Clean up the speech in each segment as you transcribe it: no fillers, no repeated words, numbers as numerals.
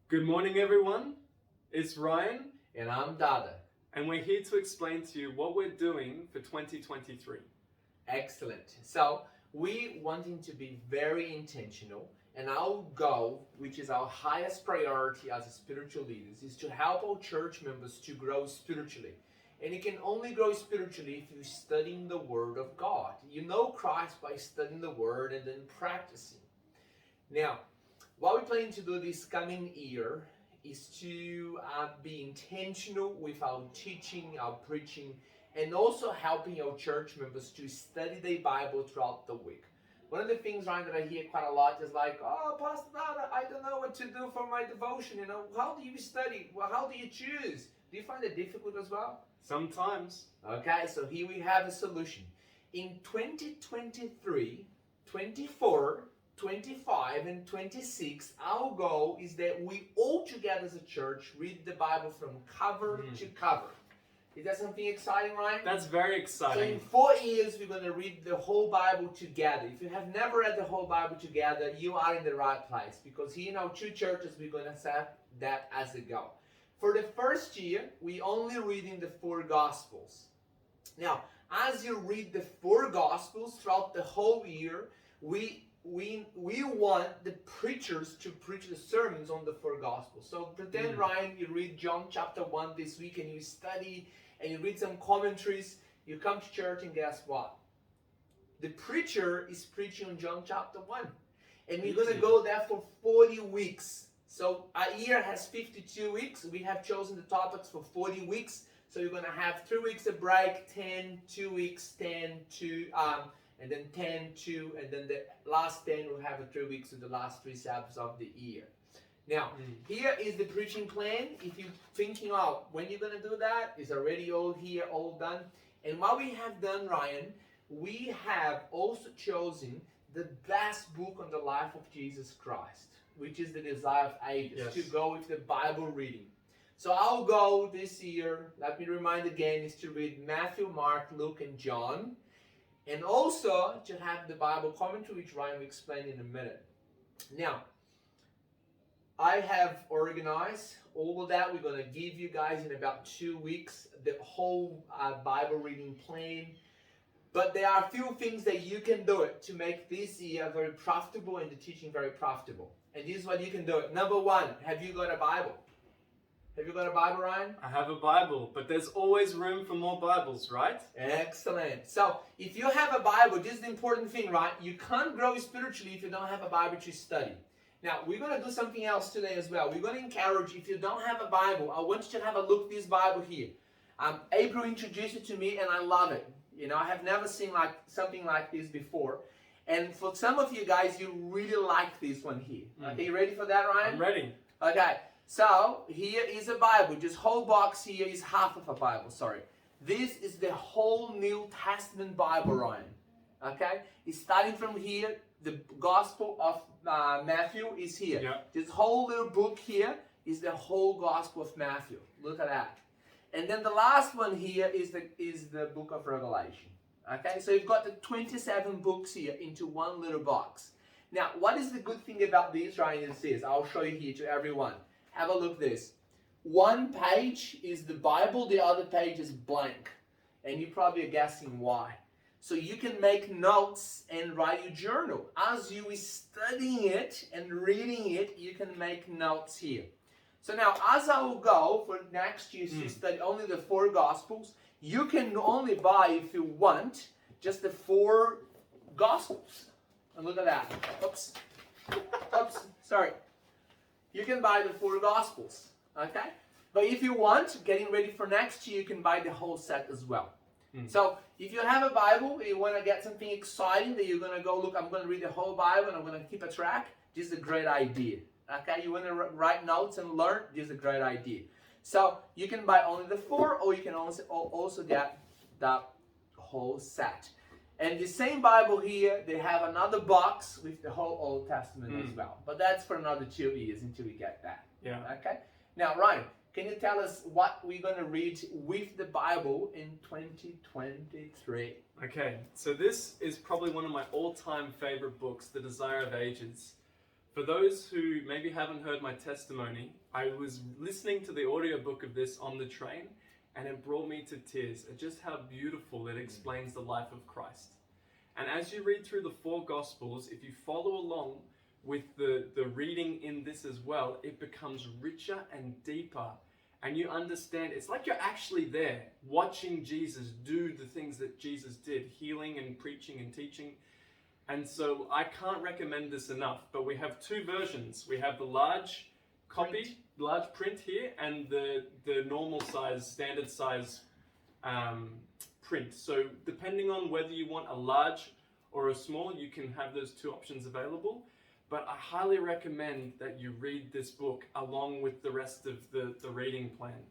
Good morning, everyone. It's Ryan, And I'm Dada. and we're here to explain to you what we're doing for 2023. Excellent. So we wanting to be very intentional, and our goal, which is our highest priority as spiritual leaders, is to help our church members to grow spiritually. And you can only grow spiritually if you're studying the Word of God. You know Christ by studying the Word and then practicing. Now, what we're planning to do this coming year is to be intentional with our teaching, our preaching, and also helping our church members to study the Bible throughout the week. One of the things, Ryan, that I hear quite a lot is like, oh, Pastor Dada, I don't know what to do for my devotion. How do you study? Well, how do you choose? Do you find it difficult as well? Sometimes. Okay, so here we have a solution. In 2023, 24, 25 and 26, our goal is that we all together as a church read the Bible from cover to cover. Is that something exciting, Ryan? That's very So in exciting. 4 years, we're going to read the whole Bible together. If you have never read the whole Bible together, you are in the right place. Because here in our two churches, we're going to set that as a goal. For the first year, we only reading the 4 Gospels. Now, as you read the 4 Gospels throughout the whole year, we want the preachers to preach the sermons on the 4 Gospels. So pretend, Ryan, you read John chapter 1 this week and you study and you read some commentaries. You come to church and guess what? The preacher is preaching on John chapter 1. And we're going to go there for 40 weeks. So a year has 52 weeks. We have chosen the topics for 40 weeks. So you're going to have 3 weeks of break, 10, 2 weeks, 10, 2, and then 10, 2, and then the last 10 will have 3 weeks of the last 3 Sabbaths of the year. Now, here is the preaching plan. If you're thinking, oh, when you're going to do that, it's already all here, all done. And what we have done, Ryan, we have also chosen the best book on the life of Jesus Christ, which is the Desire of Ages, to go with the Bible reading. So our goal this year, let me remind again, is to read Matthew, Mark, Luke, and John. And also to have the Bible commentary, which Ryan will explain in a minute. Now, I have organized all of that. We're going to give you guys in about 2 weeks the whole Bible reading plan. But there are a few things that you can do it to make this year very profitable and the teaching very profitable. And this is what you can do it. Number 1, have you got a Bible? Have you got a Bible, Ryan? I have a Bible, but there's always room for more Bibles, right? Excellent. So, if you have a Bible, this is the important thing, right? You can't grow spiritually if you don't have a Bible to study. Now, we're going to do something else today as well. We're going to encourage, if you don't have a Bible, I want you to have a look at this Bible here. April introduced it to me, and I love it. I have never seen something like this before. And for some of you guys, you really like this one here. Okay, you ready for that, Ryan? I'm ready. Okay. So, here is a Bible. This whole box here is half of a Bible, sorry. This is the whole New Testament Bible, Ryan. Okay? It's starting from here. The Gospel of Matthew is here. Yeah. This whole little book here is the whole Gospel of Matthew. Look at that. And then the last one here is the book of Revelation. Okay? So you've got the 27 books here into one little box. Now, what is the good thing about this, Ryan, is this. I'll show you here to everyone. Have a look at this. One page is the Bible, the other page is blank. And you probably are guessing why. So you can make notes and write your journal. As you are studying it and reading it, you can make notes here. So now, as I will go for next year to study only the 4 Gospels, you can only buy, if you want, just the 4 Gospels. And look at that. Oops. Oops. Sorry. You can buy the 4 Gospels, okay? But if you want, getting ready for next year, you can buy the whole set as well. So if you have a Bible, you want to get something exciting that you're going to go, look, I'm going to read the whole Bible and I'm going to keep a track, this is a great idea, okay? You want to write notes and learn, this is a great idea. So you can buy only the 4, or you can also get that whole set. And the same Bible here, they have another box with the whole Old Testament as well. But that's for another 2 years until we get that. Yeah. Okay? Now, Ryan, can you tell us what we're going to read with the Bible in 2023? Okay, so this is probably one of my all-time favorite books, The Desire of Ages. For those who maybe haven't heard my testimony, I was listening to the audiobook of this on the train, and it brought me to tears at just how beautiful it explains the life of Christ. And as you read through the 4 Gospels, if you follow along with the reading in this as well, it becomes richer and deeper. And you understand, it's like you're actually there, watching Jesus do the things that Jesus did, healing and preaching and teaching. And so I can't recommend this enough, but we have 2 versions. We have the large copy, large print here, and the normal size, standard size print. So depending on whether you want a large or a small, you can have those 2 options available. But I highly recommend that you read this book along with the rest of the reading plan.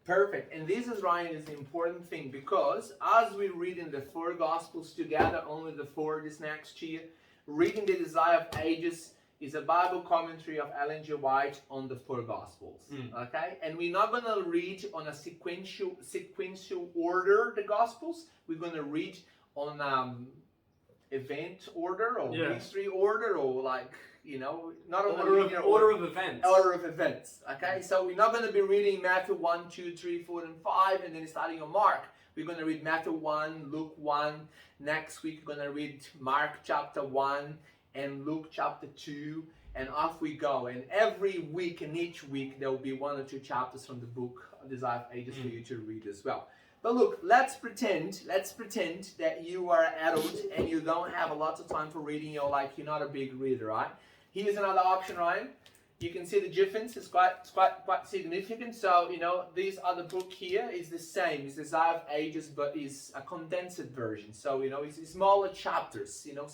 Perfect. And this is, Ryan, is the important thing, because as we read in the 4 Gospels together, only the 4 this next year, reading the Desire of Ages is a Bible commentary of Ellen G. White on the 4 Gospels. Okay? And we're not going to read on a sequential order the Gospels. We're going to read on event order or ministry order, or like, you know, not on order of events. Order of events. Okay? So we're not going to be reading Matthew 1, 2, 3, 4, and 5 and then starting on Mark. We're going to read Matthew 1, Luke 1. Next week we're going to read Mark chapter 1 and Luke chapter 2, and off we go. And every week and each week there will be 1 or 2 chapters from the book Desire of Ages for you to read as well. But look, let's pretend that you are an adult and you don't have a lot of time for reading. You're not a big reader, right? Here's another option, Ryan. You can see the difference is quite significant. So, you know, this other book here is the same. It's Desire of Ages, but it's a condensed version. So, you know, it's smaller chapters. You know,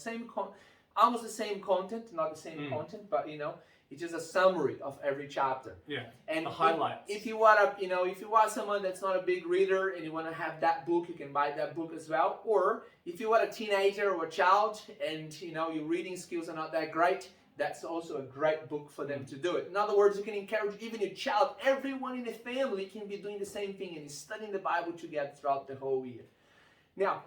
almost the same content, not the same content, but, you know, it's just a summary of every chapter. Yeah, and the highlights. If you want someone that's not a big reader and you want to have that book, you can buy that book as well. Or if you are a teenager or a child and, you know, your reading skills are not that great, that's also a great book for them to do it. In other words, you can encourage even your child. Everyone in the family can be doing the same thing and studying the Bible together throughout the whole year. Now,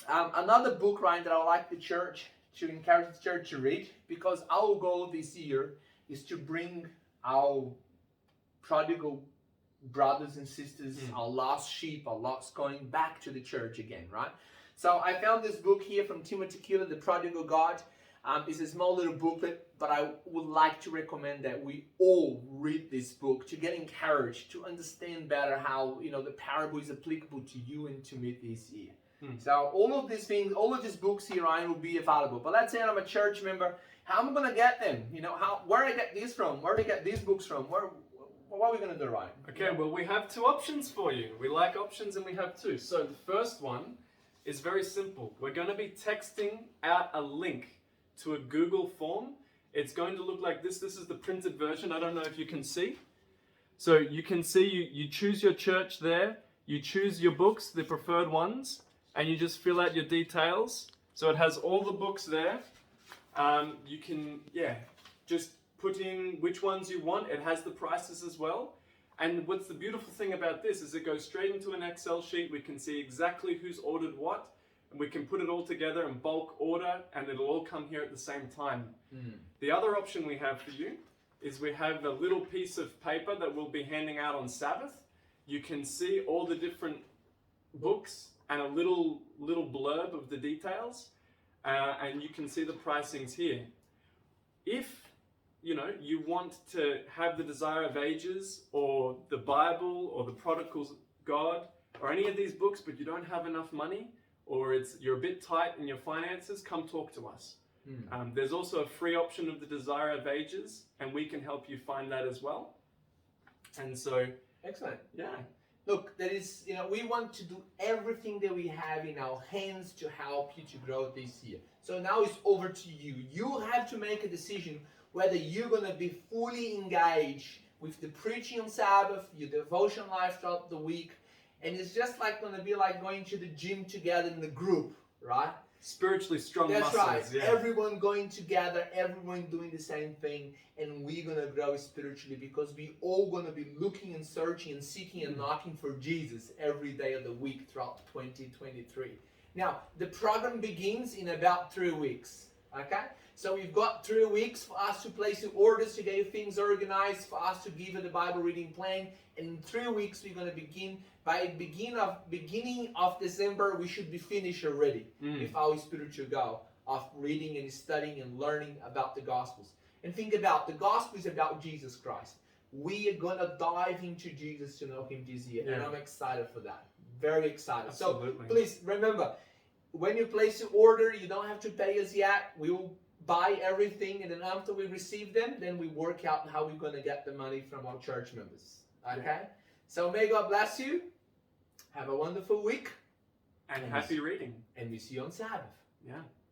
another book, Ryan, that I would like the church to encourage the church to read, because our goal this year is to bring our prodigal brothers and sisters, our lost sheep, our lost coin back to the church again, right? So I found this book here from Timothy Keller, The Prodigal God. It's a small little booklet, but I would like to recommend that we all read this book to get encouraged, to understand better how, you know, the parable is applicable to you and to me this year. So all of these things, all of these books here, Ryan, will be available. But let's say I'm a church member, how am I going to get them? You know, where do I get these from? Where do I get these books from? What are we going to do, Ryan? Okay, well, we have 2 options for you. We like options and we have 2. So the first one is very simple. We're going to be texting out a link to a Google form. It's going to look like this. This is the printed version. I don't know if you can see. So you can see you choose your church there. You choose your books, the preferred ones, and you just fill out your details. So it has all the books there. You can, just put in which ones you want. It has the prices as well. And what's the beautiful thing about this is it goes straight into an Excel sheet. We can see exactly who's ordered what. And we can put it all together in bulk order, and it'll all come here at the same time. The other option we have for you is we have a little piece of paper that we'll be handing out on Sabbath. You can see all the different books and a little blurb of the details, and you can see the pricings here. If you want to have the Desire of Ages or the Bible or the Prodigal God or any of these books, but you don't have enough money, or you're a bit tight in your finances, come talk to us. There's also a free option of the Desire of Ages, and we can help you find that as well. And so, excellent. Yeah. Look, that is, we want to do everything that we have in our hands to help you to grow this year. So now it's over to you. You have to make a decision whether you're going to be fully engaged with the preaching on Sabbath, your devotion life throughout the week, and it's just going to be like going to the gym together in the group, right? Spiritually strong That's muscles. right. Yeah. Everyone going together, everyone doing the same thing, and we're going to grow spiritually because we all going to be looking and searching and seeking and knocking for Jesus every day of the week throughout 2023. Now, the program begins in about 3 weeks, okay? So we've got 3 weeks for us to place the orders, to get things organized, for us to give you the Bible reading plan. And in 3 weeks, we're going to begin. By beginning of December, we should be finished already with our spiritual goal of reading and studying and learning about the Gospels. And think about, the Gospel is about Jesus Christ. We are going to dive into Jesus to know Him this year. And I'm excited for that. Very excited. Absolutely. So please remember, when you place the order, you don't have to pay us yet. We will buy everything, and then after we receive them, then we work out how we're going to get the money from our church members. Okay? So may God bless you. Have a wonderful week. And happy reading. And we see you on Sabbath. Yeah.